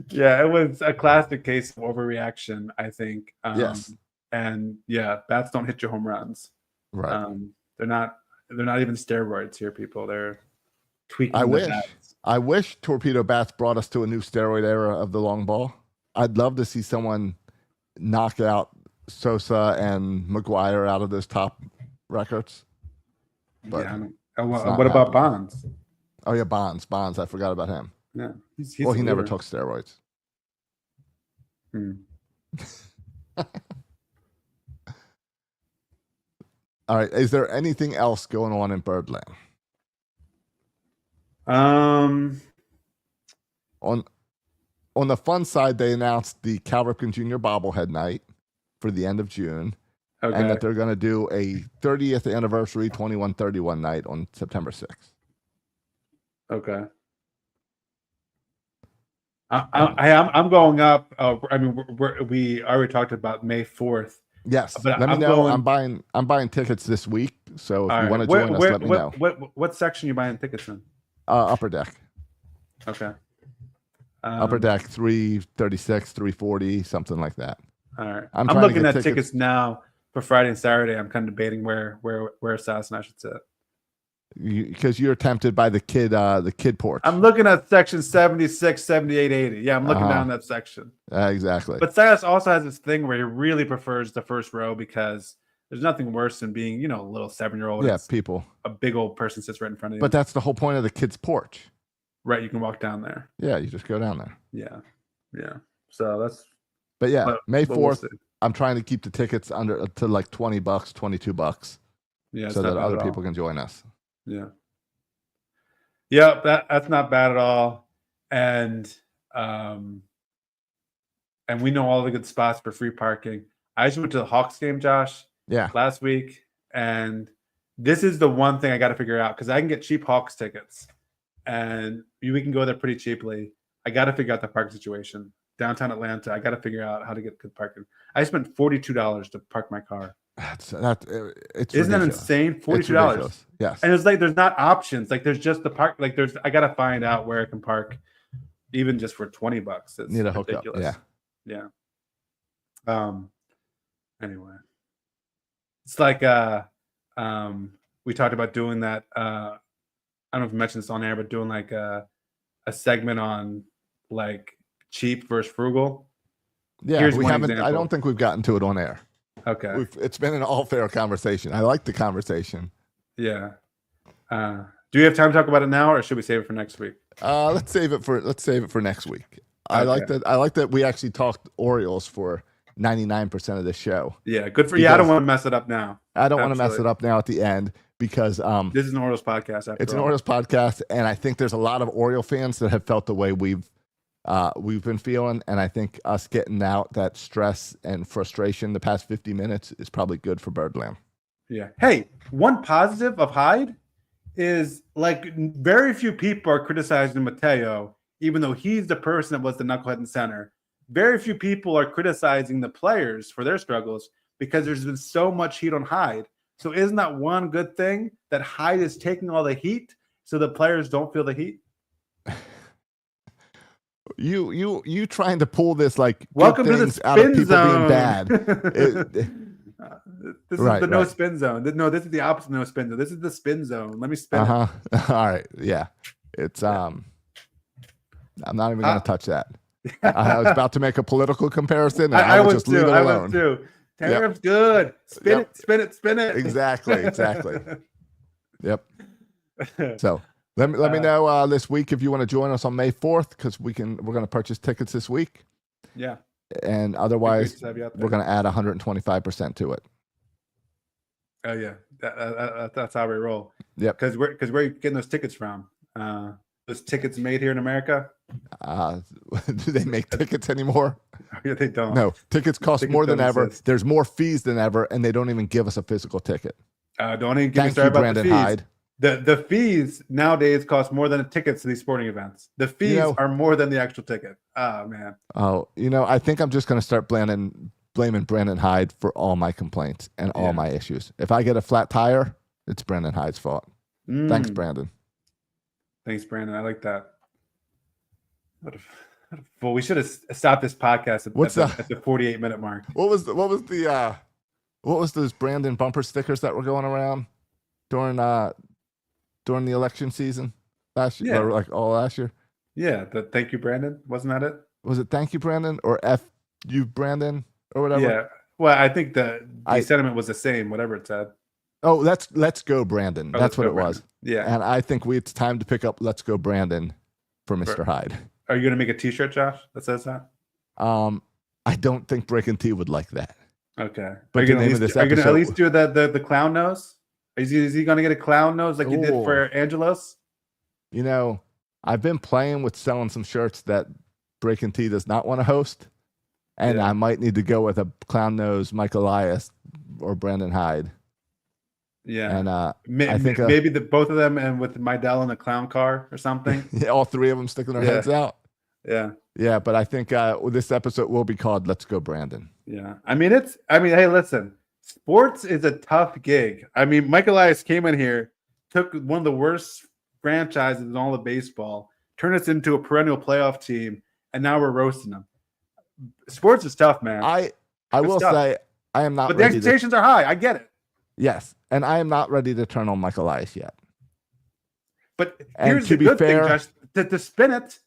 Yeah, it was a classic case of overreaction, I think. Yes. And bats don't hit you home runs. Right. They're not even steroids here, people. They're tweaking. I wish torpedo bats brought us to a new steroid era of the long ball. I'd love to see someone knock out Sosa and McGuire out of those top records. But what about Bonds? Oh yeah, Bonds. I forgot about him. Yeah, he never took steroids. All right. Is there anything else going on in Birdland? On the fun side, they announced the Cal Ripken Jr. bobblehead night for the end of June. Okay. And that they're going to do a 30th anniversary 2131 night on September 6th. Okay. I'm going up. We already talked about May 4th. Yes. But let me know. I'm buying tickets this week. So if you want to join us, let me know. What section are you buying tickets in? Upper deck. Okay. Upper Deck 336, 340, something like that. All right. I'm looking at tickets now for Friday and Saturday. I'm kind of debating where Assassin I should sit. Because you're tempted by the kid porch. I'm looking at section 76, 78, 80. Yeah, I'm looking down that section. Exactly. But Silas also has this thing where he really prefers the first row because there's nothing worse than being, a little 7-year-old. Yeah, people. A big old person sits right in front of you. But that's the whole point of the kid's porch. Right, you can walk down there. Yeah, you just go down there. Yeah. So that's. But yeah, May 4th. I'm trying to keep the tickets under to like $20, $22. Yeah, so that other people can join us. Yeah, that's not bad at all, and we know all the good spots for free parking. I just went to the Hawks game, Josh. Yeah, last week, and this is the one thing I got to figure out because I can get cheap Hawks tickets, and we can go there pretty cheaply. I got to figure out the park situation downtown Atlanta. I got to figure out how to get good parking. I spent $42 to park my car. It's Isn't ridiculous. that insane? $42. Yes. And it's like there's not options. Like there's just the park. Like I gotta find out where I can park, even just for $20. It's need a hookup. Yeah. Anyway, it's like we talked about doing that. I don't know if I mentioned this on air, but doing like a segment on like cheap versus frugal. Yeah, we haven't. Example. I don't think we've gotten to it on air. Okay. It's been an all fair conversation. I like the conversation. Yeah. Do we have time to talk about it now, or should we save it for next week? Let's save it for next week. Okay. I like that we actually talked Orioles for 99% of the show. Yeah, good for you. I don't want to mess it up now. I don't want to mess it up now at the end because this is an Orioles podcast. It's an Orioles podcast, and I think there's a lot of Oriole fans that have felt the way we've been feeling, and I think us getting out that stress and frustration the past 50 minutes is probably good for Birdland. Yeah. Hey, one positive of Hyde is like very few people are criticizing Mateo, even though he's the person that was the knucklehead in center. Very few people are criticizing the players for their struggles because there's been so much heat on Hyde. So isn't that one good thing that Hyde is taking all the heat so the players don't feel the heat? You trying to pull this like welcome to the out of people zone. Being bad. This is the no spin zone. No, this is the opposite no spin zone. This is the spin zone. Let me spin. All right. Yeah. It's I'm not even gonna touch that. I was about to make a political comparison. And I would just leave it alone. I would too. Tariff's good. Spin it. Exactly. Yep. So let me know this week if you want to join us on May 4th because we're going to purchase tickets this week. Yeah. And otherwise, we're going to add 125% to it. Oh yeah, that's how we roll. Yep. Because where are you getting those tickets from? Those tickets made here in America? Do they make tickets anymore? Yeah, they don't. No, tickets cost more than ever. There's more fees than ever, and they don't even give us a physical ticket. Don't even get me started about the fees. Hyde. The fees nowadays cost more than tickets to these sporting events. The fees are more than the actual ticket. Oh, man. Oh, I think I'm just going to start blaming Brandon Hyde for all my complaints and all my issues. If I get a flat tire, it's Brandon Hyde's fault. Thanks, Brandon. Thanks, Brandon. I like that. Well, we should have stopped this podcast at the 48-minute mark. What was those Brandon bumper stickers that were going around during the election season last year, or like all last year? Yeah, the thank you, Brandon. Wasn't that it? Was it thank you, Brandon, or F you, Brandon, or whatever? Yeah. Well, I think the sentiment was the same, whatever it said. Oh, let's go, Brandon. That's what it was. Yeah. And I think it's time to pick up "Let's Go, Brandon" for Mr. Hyde. Are you going to make a T-shirt, Josh, that says that? I don't think Breaking T would like that. Okay. But are you going to at least do the clown nose? Is he going to get a clown nose like you did for Angelos? I've been playing with selling some shirts that Breaking T does not want to host, and I might need to go with a clown nose, Mike Elias or Brandon Hyde. Yeah, and I think maybe both of them, and with Mydell in a clown car or something. Yeah, all three of them sticking their heads out. Yeah. But I think this episode will be called "Let's Go, Brandon." Yeah, hey, listen, sports is a tough gig. I mean, Mike Elias came in here, took one of the worst franchises in all of baseball, turned us into a perennial playoff team, and now we're roasting them. Sports is tough, man. I will say I am not. But the expectations are high. I get it. Yes, and I am not ready to turn on Michael Elias yet. But here's the good thing, Josh. To spin it,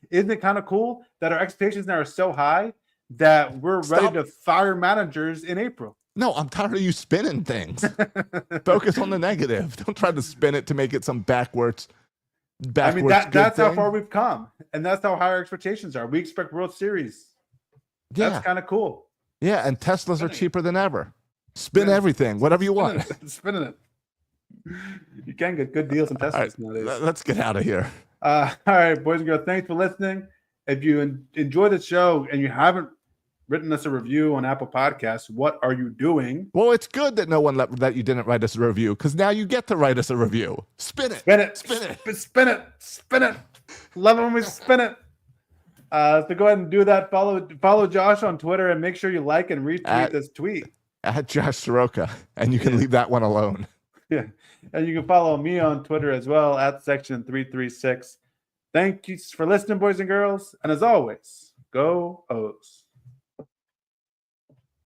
isn't it kind of cool that our expectations now are so high that we're ready to fire managers in April? No, I'm tired of you spinning things. Focus on the negative. Don't try to spin it to make it some backwards. I mean, that's how far we've come, and that's how high our expectations are. We expect World Series. Yeah. That's kind of cool. Yeah, and Teslas are cheaper than ever. Spin everything, whatever you want. Spinning it. You can get good deals in Teslas nowadays. Let's get out of here. All right, boys and girls, thanks for listening. If you enjoy the show and you haven't written us a review on Apple Podcasts, what are you doing? Well, it's good that that you didn't write us a review, because now you get to write us a review. Spin it. Spin it. Spin it. Spin it. Spin it. Love it when we spin it. So go ahead and do that. Follow Josh on Twitter and make sure you like and retweet this tweet. At Josh Soroka, and you can leave that one alone. Yeah. And you can follow me on Twitter as well at Section336. Thank you for listening, boys and girls. And as always, go O's.